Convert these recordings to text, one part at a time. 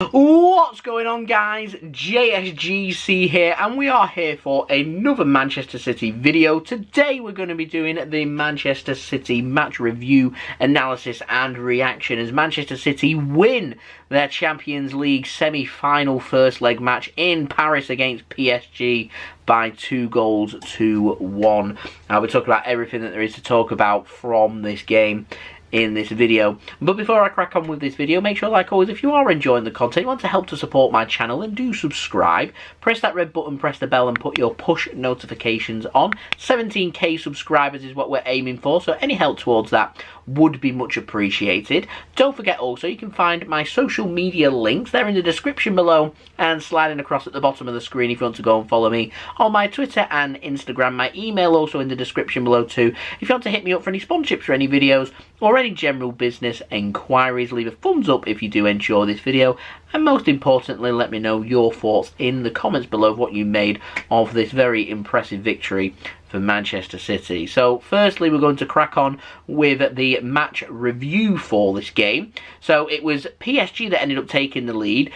What's going on, guys? JSGC here, and we are here for another Manchester City video. Today we're going to be doing the Manchester City match review, analysis and reaction as Manchester City win their Champions League semi-final first leg match in Paris against PSG by 2-1. We're talking about everything that there is to talk about from this game in this video. But before I crack on with this video, make sure, like always, if you are enjoying the content, you want to help to support my channel, then do subscribe, press that red button, press the bell and put your push notifications on. 17k subscribers is what we're aiming for, so any help towards that would be much appreciated. Don't forget also, you can find my social media links, they're in the description below and sliding across at the bottom of the screen if you want to go and follow me on my Twitter and Instagram. My email also in the description below too. If you want to hit me up for any sponsorships for any videos or any general business enquiries, leave a thumbs up if you do enjoy this video, and most importantly, let me know your thoughts in the comments below of what you made of this very impressive victory for Manchester City. So firstly, we're going to crack on with the match review for this game. So it was PSG that ended up taking the lead.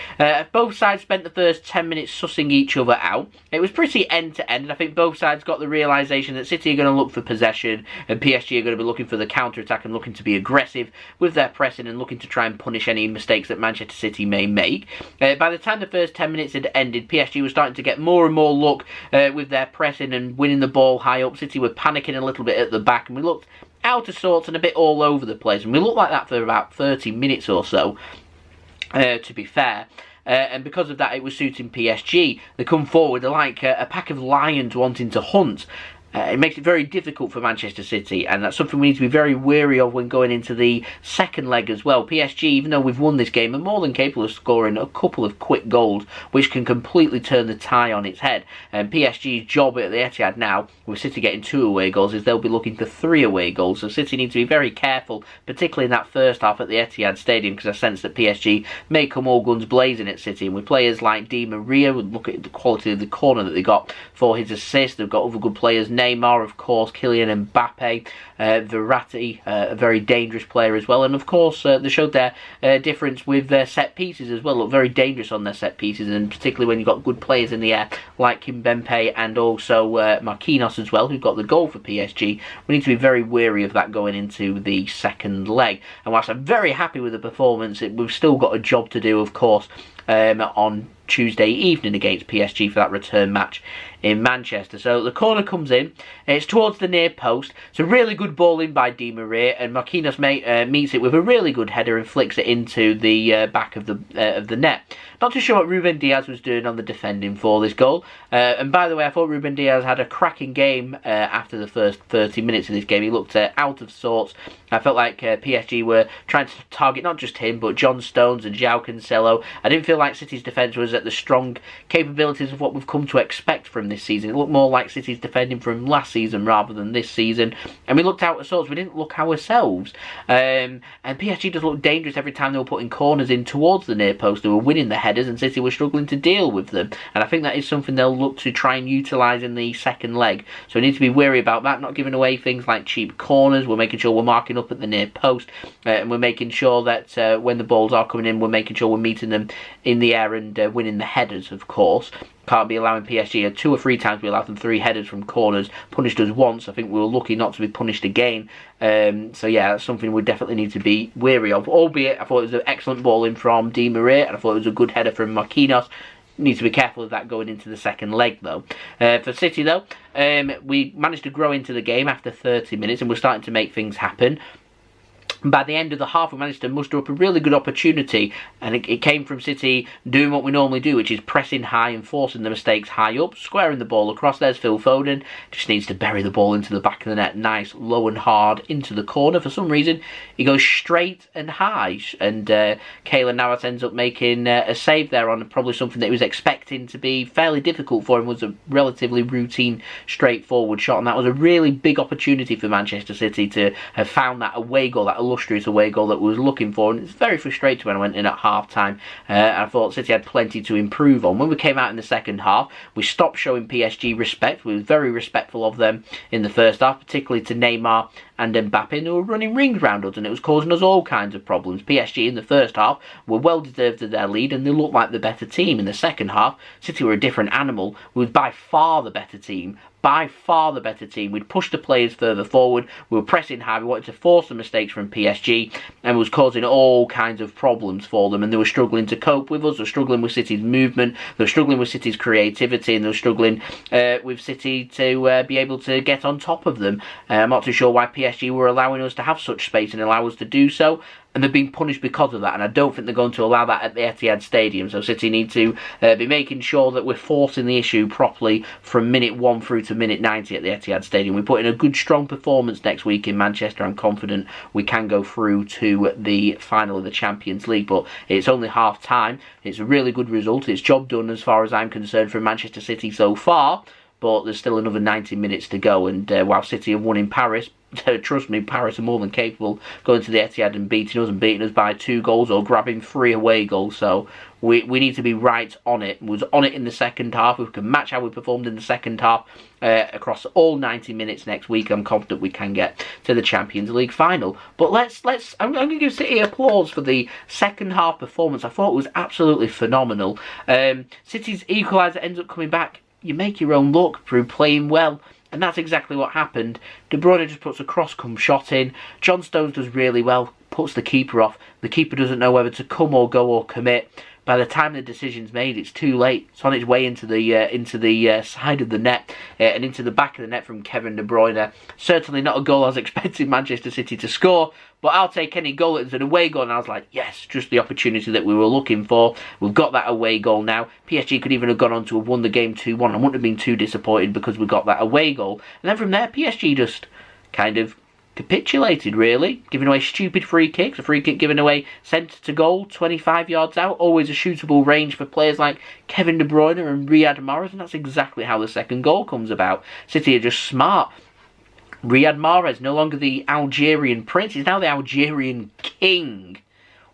Both sides spent the first 10 minutes sussing each other out. It was pretty end-to-end, and I think both sides got the realisation that City are going to look for possession and PSG are going to be looking for the counter-attack and looking to be aggressive with their pressing and looking to try and punish any mistakes that Manchester City may make. By the time the first 10 minutes had ended, PSG was starting to get more and more luck with their pressing and winning the ball high up. City were panicking a little bit at the back, and we looked out of sorts and a bit all over the place, and we looked like that for about 30 minutes or so, to be fair. And because of that, it was suiting PSG. They come forward, they're like a pack of lions wanting to hunt. It makes it very difficult for Manchester City, and that's something we need to be very wary of when going into the second leg as well. PSG, even though we've won this game, are more than capable of scoring a couple of quick goals, which can completely turn the tie on its head. And PSG's job at the Etihad now, with City getting 2 away goals, is they'll be looking for 3 away goals. So City need to be very careful, particularly in that first half at the Etihad Stadium, because I sense that PSG may come all guns blazing at City. And with players like Di Maria, we look at the quality of the corner that they got for his assist. They've got other good players, Neymar, of course, Kylian Mbappe, Verratti, a very dangerous player as well, and of course they showed their difference with their set pieces as well. Look very dangerous on their set pieces, and particularly when you've got good players in the air like Kimpembe and also Marquinhos as well, who got the goal for PSG. We need to be very wary of that going into the second leg. And whilst I'm very happy with the performance, we've still got a job to do, of course, on Tuesday evening against PSG for that return match in Manchester. So the corner comes in, it's towards the near post. It's a really good ball in by Di Maria, and Marquinhos meets it with a really good header and flicks it into the back of the net. Not too sure what Ruben Dias was doing on the defending for this goal. And by the way, I thought Ruben Dias had a cracking game after the first 30 minutes of this game. He looked out of sorts. I felt like PSG were trying to target not just him, but John Stones and Joao Cancelo. I didn't feel like City's defence was at the strong capabilities of what we've come to expect from this season. It looked more like City's defending from last season rather than this season. And we looked out of sorts. We didn't look ourselves. And PSG just looked dangerous every time they were putting corners in towards the near post. They were winning the headers, and City were struggling to deal with them. And I think that is something they'll look to try and utilise in the second leg. So we need to be wary about that, not giving away things like cheap corners. We're making sure we're marking up at the near post, and we're making sure that when the balls are coming in, we're making sure we're meeting them in the air and winning the headers, of course. Can't be allowing PSG 2 or 3 times. We allowed them 3 headers from corners, punished us once. I think we were lucky not to be punished again. So yeah, that's something we definitely need to be wary of. Albeit, I thought it was an excellent ball in from Di Maria, and I thought it was a good header from Marquinhos. Need to be careful of that going into the second leg though. For City though, we managed to grow into the game after 30 minutes, and we're starting to make things happen. By the end of the half, we managed to muster up a really good opportunity, and it came from City doing what we normally do, which is pressing high and forcing the mistakes high up, squaring the ball across. There's Phil Foden, just needs to bury the ball into the back of the net, nice, low and hard into the corner. For some reason, he goes straight and high, and Keylor Navas ends up making a save there on probably something that he was expecting to be fairly difficult for him. Was a relatively routine, straightforward shot, and that was a really big opportunity for Manchester City to have found that away goal, that illustrious away goal that we was looking for, and it's very frustrating when I went in at half-time. I thought City had plenty to improve on. When we came out in the second half, we stopped showing PSG respect. We were very respectful of them in the first half, particularly to Neymar and Mbappe, and they were running rings round us, and it was causing us all kinds of problems. PSG in the first half were well deserved of their lead, and they looked like the better team. In the second half, City were a different animal. We was by far the better team. By far the better team. We'd pushed the players further forward. We were pressing high. We wanted to force the mistakes from PSG, and it was causing all kinds of problems for them. And they were struggling to cope with us. They were struggling with City's movement. They were struggling with City's creativity, and they were struggling with City to be able to get on top of them. I'm not too sure why PSG were allowing us to have such space and allow us to do so. And they're being punished because of that, and I don't think they're going to allow that at the Etihad Stadium. So City need to be making sure that we're forcing the issue properly from minute 1 through to minute 90 at the Etihad Stadium. We put in a good, strong performance next week in Manchester. I'm confident we can go through to the final of the Champions League, but it's only half-time. It's a really good result. It's job done as far as I'm concerned for Manchester City so far, but there's still another 90 minutes to go, and while City have won in Paris, trust me, Paris are more than capable going to the Etihad and beating us by 2 goals or grabbing 3 away goals. So we need to be right on it. We was on it in the second half. If we can match how we performed in the second half across all 90 minutes next week, I'm confident we can get to the Champions League final. But I'm going to give City applause for the second half performance. I thought it was absolutely phenomenal. City's equaliser ends up coming back. You make your own luck through playing well. And that's exactly what happened. De Bruyne just puts a cross-cum-shot in. John Stones does really well, puts the keeper off. The keeper doesn't know whether to come or go or commit. By the time the decision's made, it's too late. It's on its way into the side of the net and into the back of the net from Kevin De Bruyne. Certainly not a goal I was expecting Manchester City to score, but I'll take any goal. It's an away goal, and I was like, yes, just the opportunity that we were looking for. We've got that away goal now. PSG could even have gone on to have won the game 2-1. I wouldn't have been too disappointed because we got that away goal. And then from there, PSG just kind of capitulated, really, giving away stupid free kicks. A free kick given away centre to goal, 25 yards out. Always a shootable range for players like Kevin De Bruyne and Riyad Mahrez, and that's exactly how the second goal comes about. City are just smart. Riyad Mahrez, no longer the Algerian prince, he's now the Algerian king.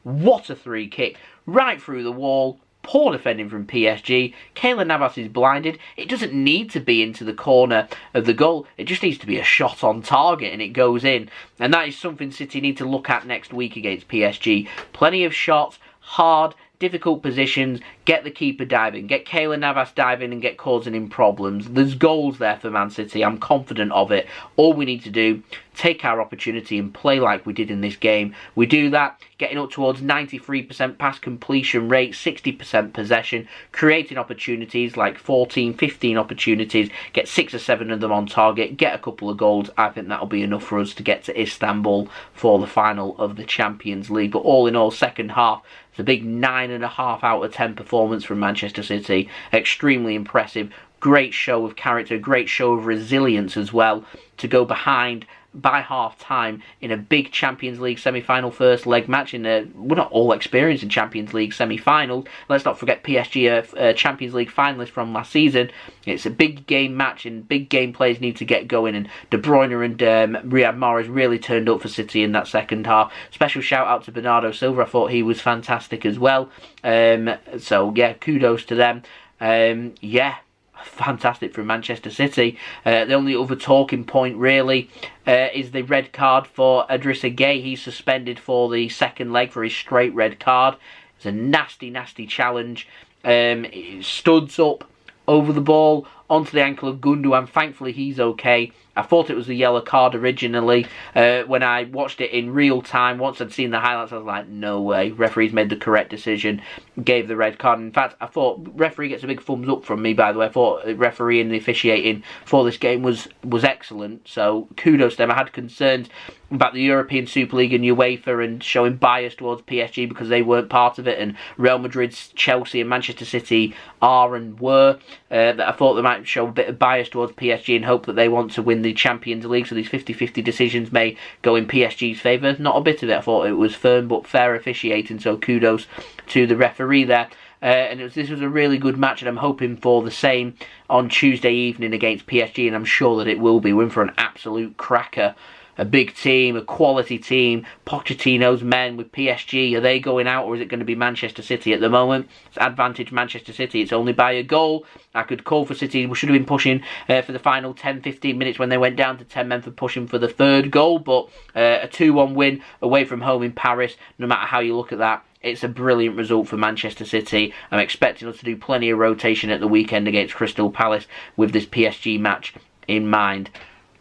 What a free kick. Right through the wall. Poor defending from PSG. Keylor Navas is blinded. It doesn't need to be into the corner of the goal. It just needs to be a shot on target and it goes in. And that is something City need to look at next week against PSG. Plenty of shots, hard, difficult positions, get the keeper diving, get Keylor Navas diving and get causing him problems. There's goals there for Man City, I'm confident of it. All we need to do, take our opportunity and play like we did in this game. We do that, getting up towards 93% pass completion rate, 60% possession, creating opportunities like 14, 15 opportunities, get 6 or 7 of them on target, get a couple of goals. I think that'll be enough for us to get to Istanbul for the final of the Champions League. But all in all, second half, it's a big 9.5 out of 10 performance from Manchester City. Extremely impressive. Great show of character, great show of resilience as well, to go behind by half-time in a big Champions League semi-final first leg match. We're not all experienced in Champions League semi-finals. Let's not forget PSG are Champions League finalists from last season. It's a big game match and big game players need to get going, and De Bruyne and Riyad Mahrez really turned up for City in that second half. Special shout out to Bernardo Silva. I thought he was fantastic as well. So yeah, kudos to them. Yeah, fantastic from Manchester City. The only other talking point really is the red card for Idrissa Gueye. He's suspended for the second leg for his straight red card. It's a nasty, nasty challenge. He studs up over the ball onto the ankle of Gundogan. Thankfully he's okay. I thought it was a yellow card originally. When I watched it in real time, once I'd seen the highlights, I was like, no way. Referee's made the correct decision, gave the red card. In fact, I thought referee gets a big thumbs up from me, by the way. I thought refereeing and the officiating for this game was excellent. So kudos to them. I had concerns about the European Super League and UEFA and showing bias towards PSG because they weren't part of it, and Real Madrid's, Chelsea and Manchester City are and were. That I thought they might show a bit of bias towards PSG and hope that they want to win the Champions League, so these 50-50 decisions may go in PSG's favour. Not a bit of it. I thought it was firm but fair officiating, so kudos to the referee there. And this was a really good match, and I'm hoping for the same on Tuesday evening against PSG, and I'm sure that it will be. We're in for an absolute cracker. a big team, a quality team. Pochettino's men with PSG, are they going out, or is it going to be Manchester City? At the moment, it's advantage Manchester City. It's only by a goal. I could call for City. We should have been pushing for the final 10-15 minutes when they went down to 10 men for pushing for the third goal, but a 2-1 win away from home in Paris, no matter how you look at that, it's a brilliant result for Manchester City. I'm expecting us to do plenty of rotation at the weekend against Crystal Palace with this PSG match in mind.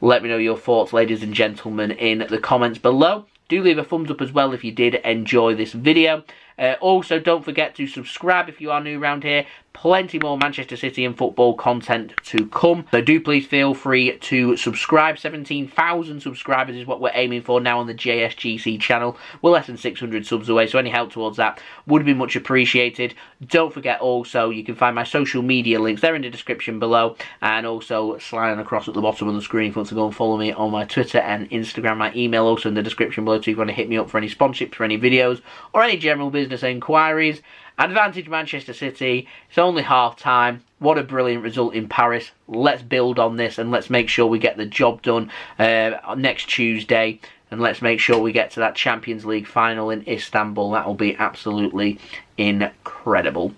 Let me know your thoughts, ladies and gentlemen, in the comments below. Do leave a thumbs up as well if you did enjoy this video. Also, don't forget to subscribe if you are new around here. Plenty more Manchester City and football content to come. So do please feel free to subscribe. 17,000 subscribers is what we're aiming for now on the JSGC channel. We're less than 600 subs away, so any help towards that would be much appreciated. Don't forget also, you can find my social media links. They're in the description below, and also sliding across at the bottom of the screen if you want to go and follow me on my Twitter and Instagram. My email also in the description below, so if you want to hit me up for any sponsorships, for any videos, or any general business inquiries. Advantage Manchester City. It's only half time. What a brilliant result in Paris. Let's build on this and let's make sure we get the job done next Tuesday. And let's make sure we get to that Champions League final in Istanbul. That will be absolutely incredible.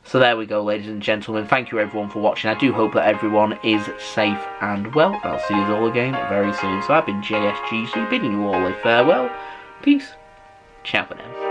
So there we go, ladies and gentlemen. Thank you everyone for watching. I do hope that everyone is safe and well. I'll see you all again very soon. So I've been JSGC bidding you all a farewell. Peace. Ciao for now.